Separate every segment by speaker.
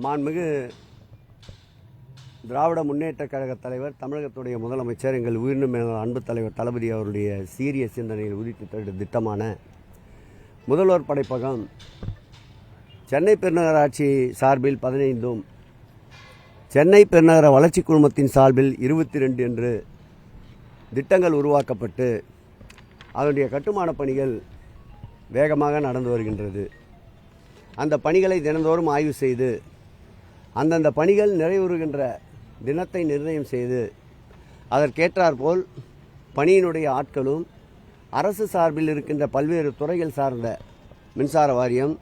Speaker 1: மாண்புமிகு திராவிட முன்னேற்றக் கழக தலைவர், தமிழகத்துடைய முதலமைச்சர், எங்கள் உயிரினும் அன்பு தலைவர் தளபதி அவருடைய சீரிய சிந்தனையில் உதித்த திட்டமான முதல்வர் படைப்பகம் சென்னை பெருநகராட்சி சார்பில் 15, சென்னை பெருநகர வளர்ச்சி குழுமத்தின் சார்பில் 22 என்று திட்டங்கள் உருவாக்கப்பட்டு அதனுடைய கட்டுமான பணிகள் வேகமாக நடந்து வருகின்றது. அந்த பணிகளை தினந்தோறும் ஆய்வு செய்து அந்தந்த பணிகள் நிறைவுறுகின்ற தினத்தை நிர்ணயம் செய்து அதற்கேற்றாற்போல் பணியினுடைய ஆட்களும் அரசு சார்பில் இருக்கின்ற பல்வேறு துறைகள் சார்ந்த மின்சார வாரியம்,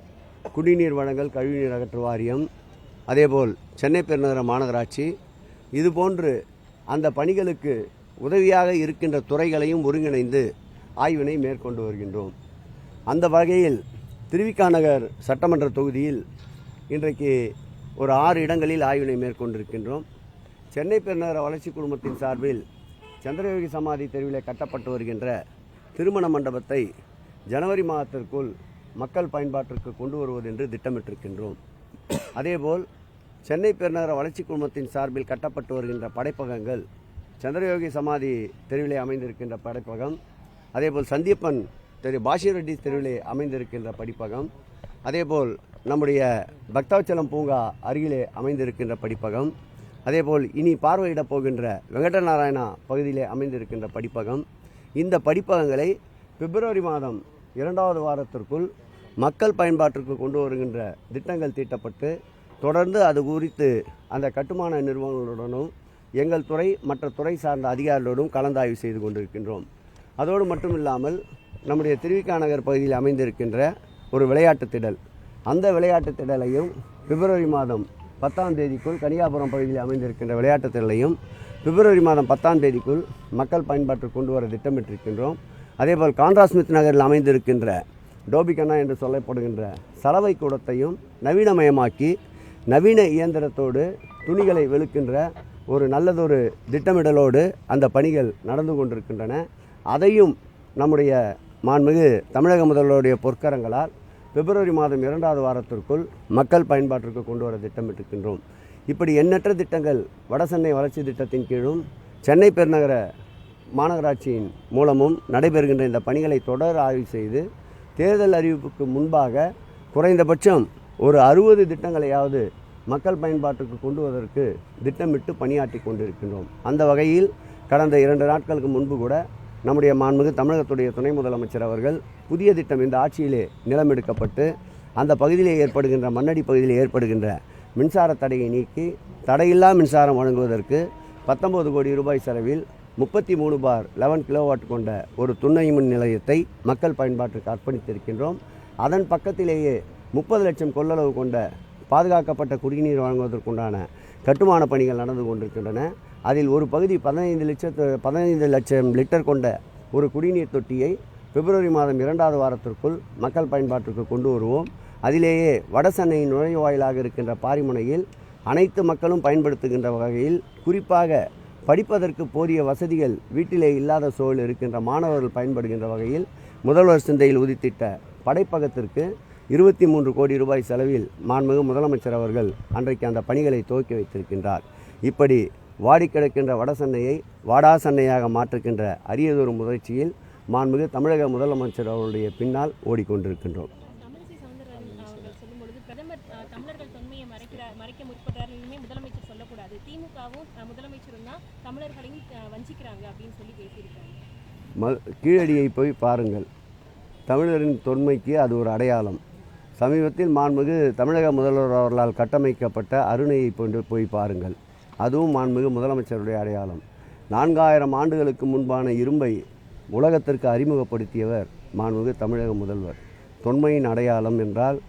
Speaker 1: குடிநீர் வழங்கல், கழிவுநீர் அகற்று வாரியம், அதேபோல் சென்னை பெருநகர மாநகராட்சி, இதுபோன்று அந்த பணிகளுக்கு உதவியாக இருக்கின்ற துறைகளையும் ஒருங்கிணைந்து ஆய்வினை மேற்கொண்டு வருகின்றோம். அந்த வகையில் திருவிக நகர் சட்டமன்ற தொகுதியில் இன்றைக்கு ஒரு 6 இடங்களில் ஆய்வினை மேற்கொண்டிருக்கின்றோம். சென்னை பெருநகர வளர்ச்சி குழுமத்தின் சார்பில் சந்திரயோகி சமாதி தெருவிலே கட்டப்பட்டு வருகின்ற திருமண மண்டபத்தை ஜனவரி மாதத்திற்குள் மக்கள் பயன்பாட்டிற்கு கொண்டு வருவது என்று திட்டமிட்டிருக்கின்றோம். அதேபோல் சென்னை பெருநகர வளர்ச்சி குழுமத்தின் சார்பில் கட்டப்பட்டு வருகின்ற படைப்பகங்கள், சந்திரயோகி சமாதி தெருவிலே அமைந்திருக்கின்ற படைப்பகம், அதேபோல் சந்தீப்பன் தெரு, பாஷீர் ரெட்டி தெருவிலே அமைந்திருக்கின்ற படிப்பகம், அதேபோல் நம்முடைய பக்தவச்சலம் பூங்கா அருகிலே அமைந்திருக்கின்ற படிப்பகம், அதேபோல் இனி பார்வையிடப் போகின்ற வெங்கடநாராயணா பகுதியிலே அமைந்திருக்கின்ற படிப்பகம், இந்த படிப்பகங்களை பிப்ரவரி மாதம் 2வது வாரத்திற்குள் மக்கள் பயன்பாட்டிற்கு கொண்டு வருகின்ற திட்டங்கள் தீட்டப்பட்டு தொடர்ந்து அது குறித்து அந்த கட்டுமான நிறுவனங்களுடனும் எங்கள் துறை மற்ற துறை சார்ந்த அதிகாரிகளோடும் கலந்தாய்வு செய்து கொண்டிருக்கின்றோம். அதோடு மட்டுமில்லாமல் நம்முடைய திருவிக நகர் பகுதியில் அமைந்திருக்கின்ற ஒரு விளையாட்டு திடல், அந்த விளையாட்டு திடலையும் பிப்ரவரி மாதம் 10ஆம் தேதிக்குள், கனியாபுரம் பகுதியில் அமைந்திருக்கின்ற விளையாட்டு திடலையும் பிப்ரவரி மாதம் 10ஆம் தேதிக்குள் மக்கள் பயன்பாட்டிற்கு கொண்டு வர திட்டமிட்டிருக்கின்றோம். அதேபோல் கான்ட்ராஸ்மித் நகரில் அமைந்திருக்கின்ற டோபிகண்ணா என்று சொல்லப்படுகின்ற சலவை கூடத்தையும் நவீனமயமாக்கி நவீன இயந்திரத்தோடு துணிகளை வெளுக்கின்ற ஒரு நல்லதொரு திட்டமிடலோடு அந்த பணிகள் நடந்து கொண்டிருக்கின்றன. அதையும் நம்முடைய மாண்புமிகு தமிழக முதல்வருடைய பொற்கரங்களால் பிப்ரவரி மாதம் 2வது வாரத்திற்குள் மக்கள் பயன்பாட்டிற்கு கொண்டு வர திட்டமிட்டிருக்கின்றோம். இப்படி எண்ணற்ற திட்டங்கள் வடசென்னை வளர்ச்சி திட்டத்தின் கீழும் சென்னை பெருநகர மாநகராட்சியின் மூலமும் நடைபெறுகின்ற இந்த பணிகளை தொடர் ஆய்வு செய்து தேர்தல் அறிவிப்புக்கு முன்பாக குறைந்தபட்சம் ஒரு 60 திட்டங்களையாவது மக்கள் பயன்பாட்டுக்கு கொண்டு வருவதற்கு திட்டமிட்டு பணியாற்றி கொண்டிருக்கின்றோம். அந்த வகையில் கடந்த 2 நாட்களுக்கு முன்பு கூட நம்முடைய மாண்புமிகு தமிழகத்துடைய துணை முதலமைச்சர் அவர்கள் புதிய திட்டம் இந்த ஆட்சியிலே நிலம் எடுக்கப்பட்டு அந்த பகுதியிலே ஏற்படுகின்ற மண்ணடி பகுதியில் ஏற்படுகின்ற மின்சார தடையை நீக்கி தடையில்லா மின்சாரம் வழங்குவதற்கு 19 கோடி ரூபாய் செலவில் 33/11 கிலோவாட் கொண்ட ஒரு துணை மின் நிலையத்தை மக்கள் பயன்பாட்டிற்கு அர்ப்பணித்திருக்கின்றோம். அதன் பக்கத்திலேயே 30 லட்சம் கொள்ளளவு கொண்ட பாதுகாக்கப்பட்ட குடிநீர் வழங்குவதற்குண்டான கட்டுமான பணிகள் நடந்து கொண்டிருக்கின்றன. அதில் ஒரு பகுதி 15 லட்சம் லிட்டர் கொண்ட ஒரு குடிநீர் தொட்டியை பிப்ரவரி மாதம் 2வது வாரத்திற்குள் மக்கள் பயன்பாட்டிற்கு கொண்டு வருவோம். அதிலேயே வடசென்னையின் நுழைவாயிலாக இருக்கின்ற பாரிமுனையில் அனைத்து மக்களும் பயன்படுத்துகின்ற வகையில், குறிப்பாக படிப்பதற்கு போதிய வசதிகள் வீட்டிலே இல்லாத சூழல் இருக்கின்ற மாணவர்கள் பயன்படுகின்ற வகையில் முதல்வர் சிந்தையில் உதித்திட்ட படைப்பகத்திற்கு 23 கோடி ரூபாய் செலவில் மாண்புமிகு முதலமைச்சர் அவர்கள் அன்றைக்கு அந்த பணிகளை துவக்கி வைத்திருக்கின்றார். இப்படி வாடி கிடக்கின்ற வடசென்னையை வாடா சென்னையாக மாற்றுகின்ற அரியதொரு முயற்சியில் மாண்புமிகு தமிழக முதலமைச்சர் அவருடைய பின்னால் ஓடிக்கொண்டிருக்கின்றோம். கீழடியை போய் பாருங்கள், தமிழரின் தொன்மைக்கு அது ஒரு அடையாளம். சமீபத்தில் மாண்புமிகு தமிழக முதல்வர் அவர்களால் கட்டமைக்கப்பட்ட அருணையை போய் பாருங்கள், அதுவும் மாண்புமிகு முதலமைச்சருடைய அடையாளம். 4000 ஆண்டுகளுக்கு முன்பான இரும்பை உலகத்திற்கு அறிமுகப்படுத்தியவர் மாண்புமிகு தமிழக முதல்வர். தொன்மையின் அடையாளம் என்றால்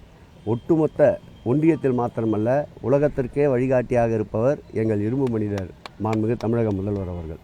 Speaker 1: ஒட்டுமொத்த ஒன்றியத்தில் மாத்திரமல்ல, உலகத்திற்கே வழிகாட்டியாக இருப்பவர் எங்கள் இரும்பு மனிதர் மாண்புமிகு தமிழக முதல்வர் அவர்கள்.